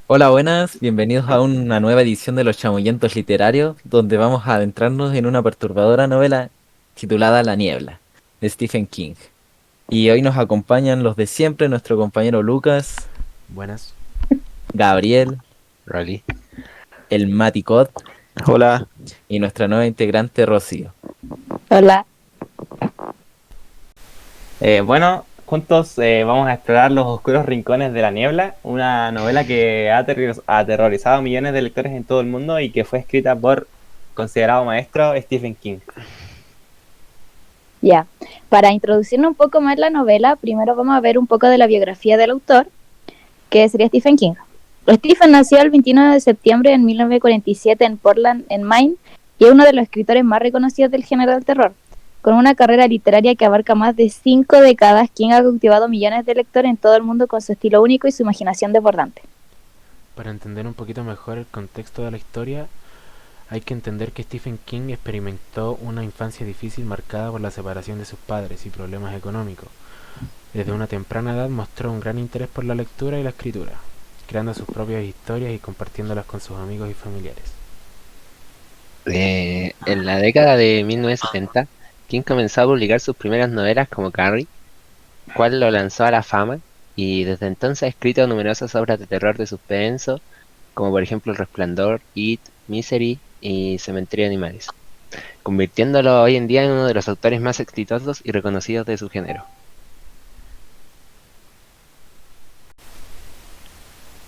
Hola, buenas, bienvenidos a una nueva edición de Los Chamullentos Literarios, donde vamos a adentrarnos en una perturbadora novela titulada La Niebla, de Stephen King. Y hoy nos acompañan los de siempre, nuestro compañero Lucas, Buenas. Gabriel, Rally. el Maticot Hola. y nuestra nueva integrante Rocío. Hola. Bueno, juntos vamos a explorar los oscuros rincones de la niebla, una novela que ha aterrorizado a millones de lectores en todo el mundo y que fue escrita por considerado maestro Stephen King. Ya, para introducirnos un poco más la novela, primero vamos a ver un poco de la biografía del autor, que sería Stephen King. Stephen nació el 29 de septiembre de 1947 en Portland, en Maine, y es uno de los escritores más reconocidos del género del terror. Con una carrera literaria que abarca más de 5 décadas, King ha cautivado millones de lectores en todo el mundo con su estilo único y su imaginación desbordante. Para entender un poquito mejor el contexto de la historia, hay que entender que Stephen King experimentó una infancia difícil marcada por la separación de sus padres y problemas económicos. Desde una temprana edad mostró un gran interés por la lectura y la escritura, creando sus propias historias y compartiéndolas con sus amigos y familiares. En la década de 1970, King comenzó a publicar sus primeras novelas como Carrie, cual lo lanzó a la fama, y desde entonces ha escrito numerosas obras de terror de suspenso, como por ejemplo El Resplandor, It, Misery y Cementerio de Animales, convirtiéndolo hoy en día en uno de los autores más exitosos y reconocidos de su género.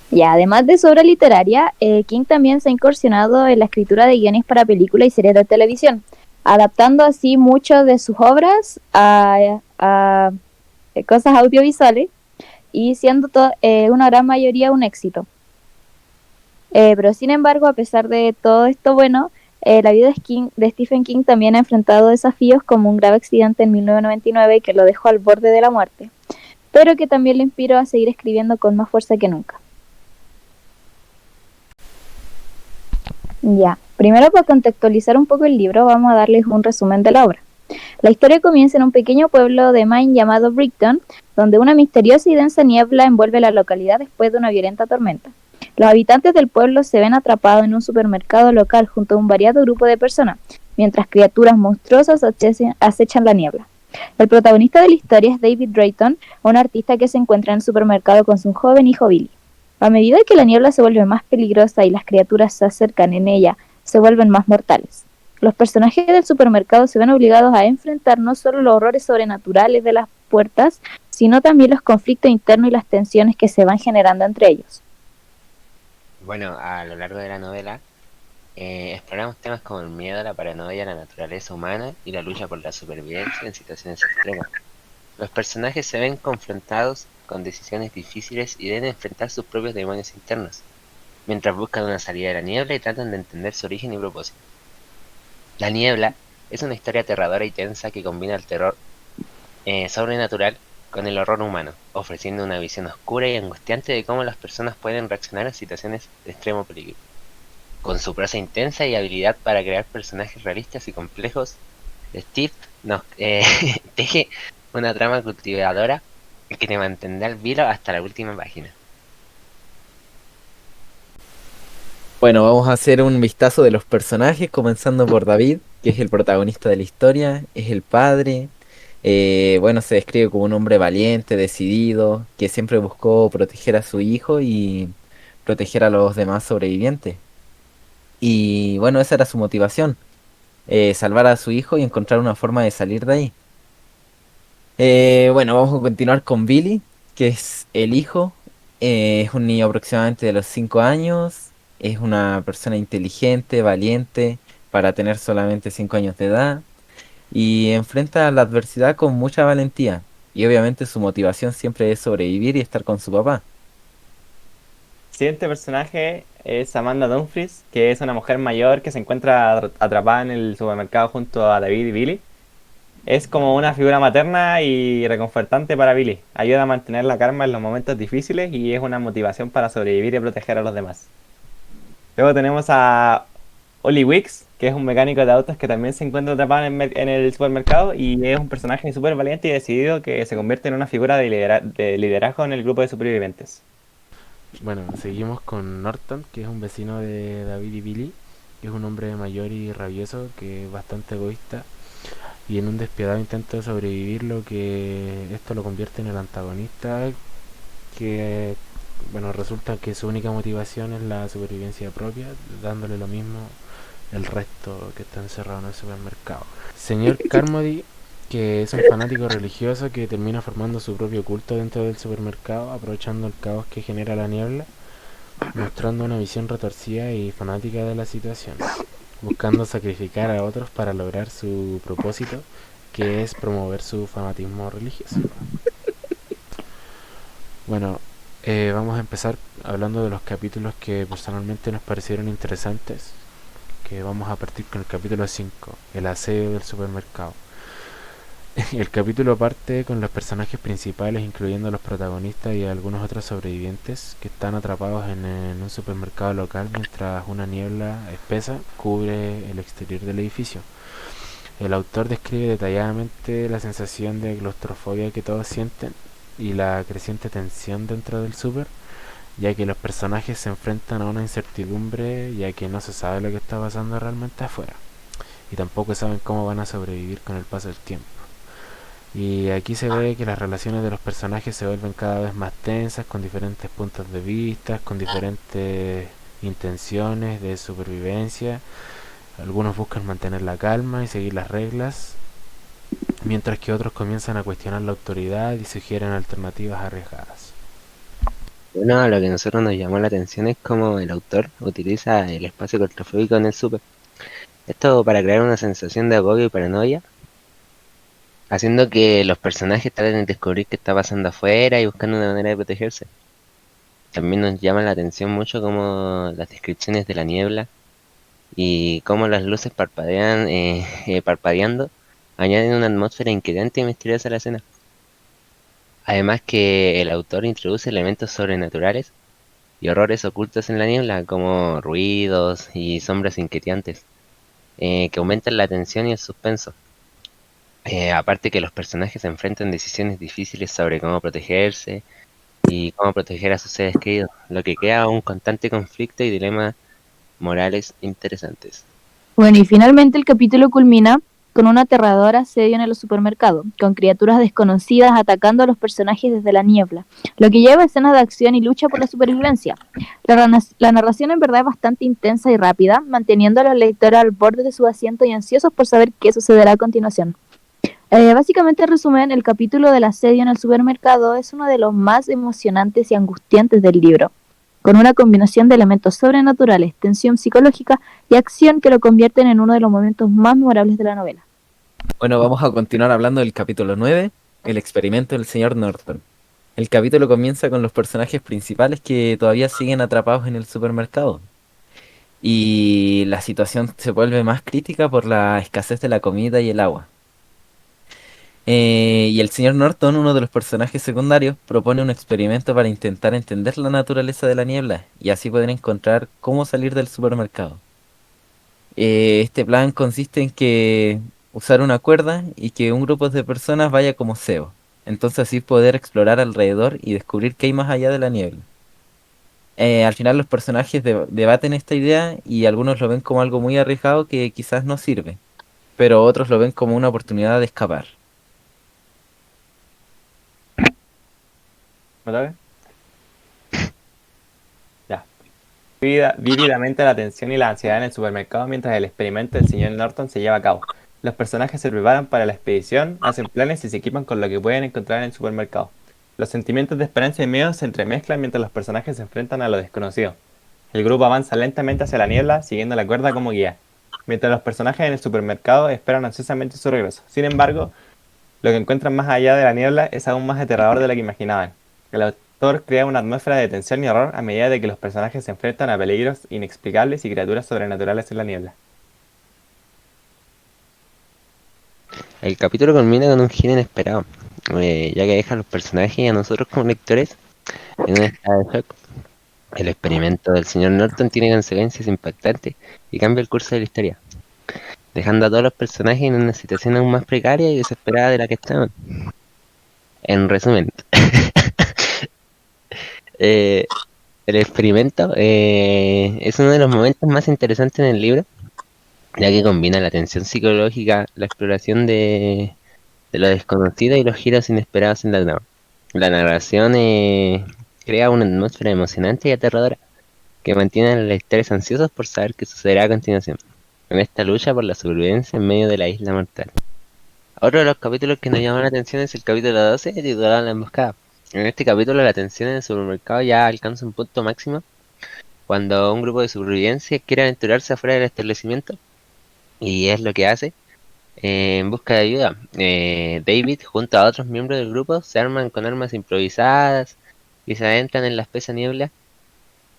Y además de su obra literaria, King también se ha incursionado en la escritura de guiones para películas y series de televisión, adaptando así muchas de sus obras a cosas audiovisuales y siendo una gran mayoría un éxito. Pero sin embargo, a pesar de todo esto bueno, la vida de Stephen King también ha enfrentado desafíos como un grave accidente en 1999 que lo dejó al borde de la muerte, pero que también le inspiró a seguir escribiendo con más fuerza que nunca. Ya, primero para contextualizar un poco el libro, vamos a darles un resumen de la obra. La historia comienza en un pequeño pueblo de Maine llamado Brickton, donde una misteriosa y densa niebla envuelve la localidad después de una violenta tormenta. Los habitantes del pueblo se ven atrapados en un supermercado local junto a un variado grupo de personas, mientras criaturas monstruosas acechan la niebla. El protagonista de la historia es David Drayton, un artista que se encuentra en el supermercado con su joven hijo Billy. A medida que la niebla se vuelve más peligrosa y las criaturas se acercan en ella, se vuelven más mortales. Los personajes del supermercado se ven obligados a enfrentar no solo los horrores sobrenaturales de las puertas, sino también los conflictos internos y las tensiones que se van generando entre ellos. Bueno, a lo largo de la novela, exploramos temas como el miedo, la paranoia, la naturaleza humana y la lucha por la supervivencia en situaciones extremas. Los personajes se ven confrontados con decisiones difíciles y deben enfrentar sus propios demonios internos, mientras buscan una salida de la niebla y tratan de entender su origen y propósito. La niebla es una historia aterradora y tensa que combina el terror sobrenatural con el horror humano, ofreciendo una visión oscura y angustiante de cómo las personas pueden reaccionar a situaciones de extremo peligro. Con su prosa intensa y habilidad para crear personajes realistas y complejos, Steve nos teje una trama cultivadora que te mantendrá al vilo hasta la última página. Bueno, vamos a hacer un vistazo de los personajes, comenzando por David, que es el protagonista de la historia, es el padre. Bueno, se describe como un hombre valiente, decidido, que siempre buscó proteger a su hijo y proteger a los demás sobrevivientes. Y bueno, esa era su motivación, salvar a su hijo y encontrar una forma de salir de ahí. Bueno, vamos a continuar con Billy, que es el hijo. Es un niño aproximadamente de los 5 años. Es una persona inteligente, valiente, para tener solamente 5 años de edad. Y enfrenta la adversidad con mucha valentía. Y obviamente su motivación siempre es sobrevivir y estar con su papá. Siguiente personaje es Amanda Dumfries, que es una mujer mayor que se encuentra atrapada en el supermercado junto a David y Billy. Es como una figura materna y reconfortante para Billy. Ayuda a mantener la calma en los momentos difíciles y es una motivación para sobrevivir y proteger a los demás. Luego tenemos a Oli Wicks, que es un mecánico de autos que también se encuentra atrapado en el supermercado y es un personaje súper valiente y decidido que se convierte en una figura de liderazgo en el grupo de supervivientes. Bueno, seguimos con Norton, que es un vecino de David y Billy, que es un hombre mayor y rabioso, que es bastante egoísta, y en un despiadado intento de sobrevivir, lo que esto lo convierte en el antagonista, que bueno, resulta que su única motivación es la supervivencia propia, dándole lo mismo el resto que está encerrado en el supermercado. Señor Carmody, que es un fanático religioso que termina formando su propio culto dentro del supermercado, aprovechando el caos que genera la niebla, mostrando una visión retorcida y fanática de la situación, buscando sacrificar a otros para lograr su propósito, que es promover su fanatismo religioso. Bueno, vamos a empezar hablando de los capítulos que personalmente nos parecieron interesantes, que vamos a partir con el capítulo 5, el asedio del supermercado. El capítulo parte con los personajes principales, incluyendo a los protagonistas y a algunos otros sobrevivientes que están atrapados en un supermercado local mientras una niebla espesa cubre el exterior del edificio. El autor describe detalladamente la sensación de claustrofobia que todos sienten y la creciente tensión dentro del súper, ya que los personajes se enfrentan a una incertidumbre, ya que no se sabe lo que está pasando realmente afuera y tampoco saben cómo van a sobrevivir con el paso del tiempo. Y aquí se ve que las relaciones de los personajes se vuelven cada vez más tensas, con diferentes puntos de vista, con diferentes intenciones de supervivencia. Algunos buscan mantener la calma y seguir las reglas, mientras que otros comienzan a cuestionar la autoridad y sugieren alternativas arriesgadas. Bueno, lo que a nosotros nos llamó la atención es cómo el autor utiliza el espacio claustrofóbico en el súper. Esto para crear una sensación de agobio y paranoia, haciendo que los personajes traten de descubrir qué está pasando afuera y buscando una manera de protegerse. También nos llama la atención mucho cómo las descripciones de la niebla y cómo las luces parpadeando añaden una atmósfera inquietante y misteriosa a la escena. Además que el autor introduce elementos sobrenaturales y horrores ocultos en la niebla, como ruidos y sombras inquietantes, que aumentan la tensión y el suspenso. Aparte que los personajes se enfrentan decisiones difíciles sobre cómo protegerse y cómo proteger a sus seres queridos, lo que crea un constante conflicto y dilemas morales interesantes. Bueno, y finalmente el capítulo culmina con un aterrador asedio en el supermercado, con criaturas desconocidas atacando a los personajes desde la niebla, lo que lleva a escenas de acción y lucha por la supervivencia. La narración en verdad es bastante intensa y rápida, manteniendo a los lectores al borde de su asiento y ansiosos por saber qué sucederá a continuación. Básicamente, en resumen, el capítulo del asedio en el supermercado es uno de los más emocionantes y angustiantes del libro, con una combinación de elementos sobrenaturales, tensión psicológica y acción que lo convierten en uno de los momentos más memorables de la novela. Bueno, vamos a continuar hablando del capítulo 9, el experimento del señor Norton. El capítulo comienza con los personajes principales que todavía siguen atrapados en el supermercado. Y la situación se vuelve más crítica por la escasez de la comida y el agua. Y el señor Norton, uno de los personajes secundarios, propone un experimento para intentar entender la naturaleza de la niebla y así poder encontrar cómo salir del supermercado. Este plan consiste en que usar una cuerda y que un grupo de personas vaya como cebo. Entonces así poder explorar alrededor y descubrir qué hay más allá de la niebla. Al final los personajes debaten esta idea y algunos lo ven como algo muy arriesgado que quizás no sirve, pero otros lo ven como una oportunidad de escapar. ¿Me toca? Ya. Vívidamente la tensión y la ansiedad en el supermercado mientras el experimento del señor Norton se lleva a cabo. Los personajes se preparan para la expedición, hacen planes y se equipan con lo que pueden encontrar en el supermercado. Los sentimientos de esperanza y miedo se entremezclan mientras los personajes se enfrentan a lo desconocido. El grupo avanza lentamente hacia la niebla, siguiendo la cuerda como guía, mientras los personajes en el supermercado esperan ansiosamente su regreso. Sin embargo, lo que encuentran más allá de la niebla es aún más aterrador de lo que imaginaban. El autor crea una atmósfera de tensión y horror a medida de que los personajes se enfrentan a peligros inexplicables y criaturas sobrenaturales en la niebla. El capítulo culmina con un giro inesperado, ya que deja a los personajes y a nosotros como lectores en un estado de shock. El experimento del señor Norton tiene consecuencias impactantes y cambia el curso de la historia, dejando a todos los personajes en una situación aún más precaria y desesperada de la que estaban. En resumen, eh, El experimento es uno de los momentos más interesantes en el libro, ya que combina la tensión psicológica, la exploración de lo desconocido y los giros inesperados en la trama. La narración crea una atmósfera emocionante y aterradora que mantiene a los lectores ansiosos por saber qué sucederá a continuación, en esta lucha por la supervivencia en medio de la isla mortal. Otro de los capítulos que nos llama la atención es el capítulo 12, titulado La emboscada. En este capítulo la tensión en el supermercado ya alcanza un punto máximo cuando un grupo de supervivencia quiere aventurarse afuera del establecimiento, y es lo que hace en busca de ayuda. David junto a otros miembros del grupo se arman con armas improvisadas y se adentran en la espesa niebla,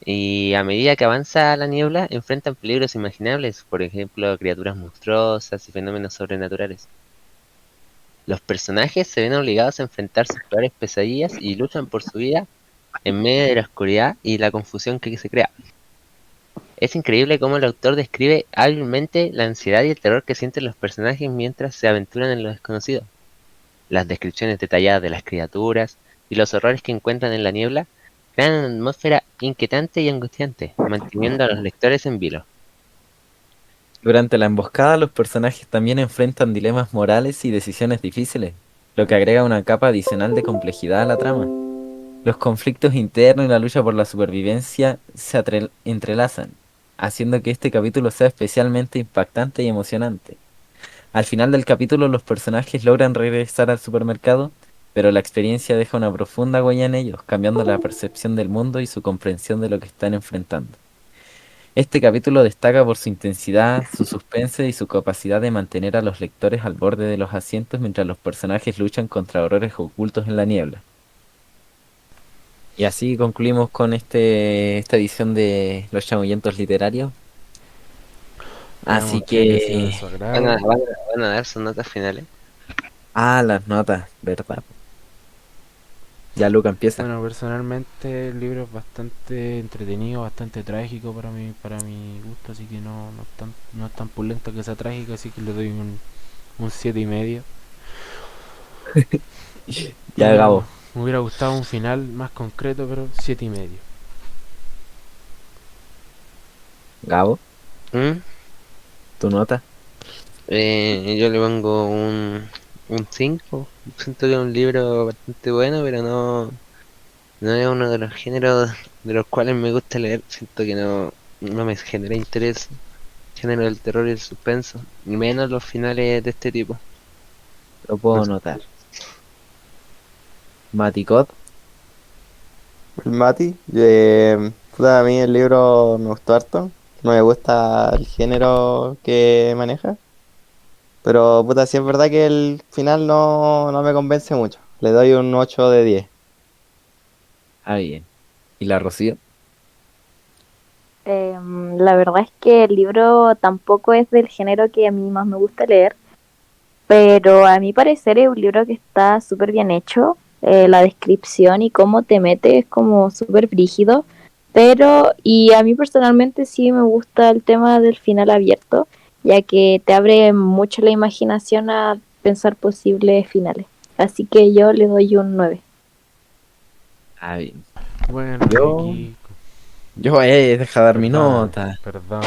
y a medida que avanza la niebla enfrentan peligros imaginables, por ejemplo criaturas monstruosas y fenómenos sobrenaturales. Los personajes se ven obligados a enfrentar sus peores pesadillas y luchan por su vida en medio de la oscuridad y la confusión que se crea. Es increíble cómo el autor describe hábilmente la ansiedad y el terror que sienten los personajes mientras se aventuran en lo desconocido. Las descripciones detalladas de las criaturas y los horrores que encuentran en la niebla crean una atmósfera inquietante y angustiante, manteniendo a los lectores en vilo. Durante la emboscada, los personajes también enfrentan dilemas morales y decisiones difíciles, lo que agrega una capa adicional de complejidad a la trama. Los conflictos internos y la lucha por la supervivencia se entrelazan, haciendo que este capítulo sea especialmente impactante y emocionante. Al final del capítulo, los personajes logran regresar al supermercado, pero la experiencia deja una profunda huella en ellos, cambiando la percepción del mundo y su comprensión de lo que están enfrentando. Este capítulo destaca por su intensidad, su suspense y su capacidad de mantener a los lectores al borde de los asientos mientras los personajes luchan contra horrores ocultos en la niebla. Y así concluimos con esta edición de Los Chamullentos Literarios. Así Esperamos que haya sido de que... su Van a, agrado. van a- van a dar sus notas finales. Ah, las notas, ¿verdad? Ya Luca empieza. Bueno, personalmente el libro es bastante entretenido, bastante trágico para mi gusto, así que no es tan pulento que sea trágico, así que le doy un 7,5. Ya Gabo. Me hubiera gustado un final más concreto, pero 7,5. Gabo, ¿Mm? tu nota. Yo le pongo un 5. Siento que es un libro bastante bueno, pero no es uno de los géneros de los cuales me gusta leer. Siento que no me genera interés el género del terror y el suspenso, y menos los finales de este tipo. Lo puedo Pues, notar. Maticot. El Mati, puta, a mí el libro me gustó harto. No me gusta el género que maneja. Pero puta, sí es verdad que el final no me convence mucho. Le doy un 8 de 10. Ah, bien. ¿Y la Rocío? La verdad es que el libro tampoco es del género que a mí más me gusta leer, pero a mi parecer es un libro que está súper bien hecho. La descripción y cómo te mete es como súper brígido, y a mí personalmente sí me gusta el tema del final abierto, ya que te abre mucho la imaginación a pensar posibles finales. Así que yo le doy un 9. Ah, bien. Bueno, Yo, aquí, yo deja dar mi perdón, nota. perdón.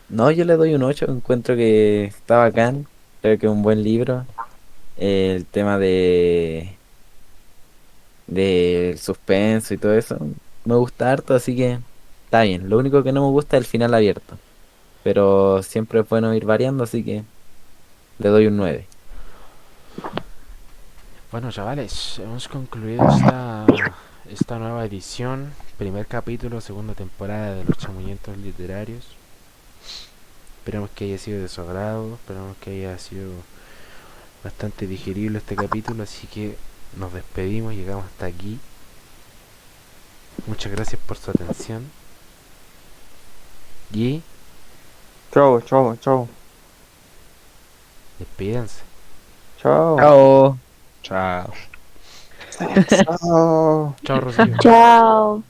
No, yo le doy un 8. Encuentro que está bacán. Creo que es un buen libro. El tema del suspenso y todo eso me gusta harto, así que está bien. Lo único que no me gusta es el final abierto. Pero siempre es bueno ir variando, así que le doy un 9. Bueno, chavales, hemos concluido esta nueva edición, primer capítulo, segunda temporada de Los Chamullentos Literarios. Esperamos que haya sido de su agrado, esperamos que haya sido bastante digerible este capítulo, así que nos despedimos, llegamos hasta aquí. Muchas gracias por su atención y Chau, chau, chau. despídense. Chau. Chao. Chao. Chao. Chao, Rocío. Chao.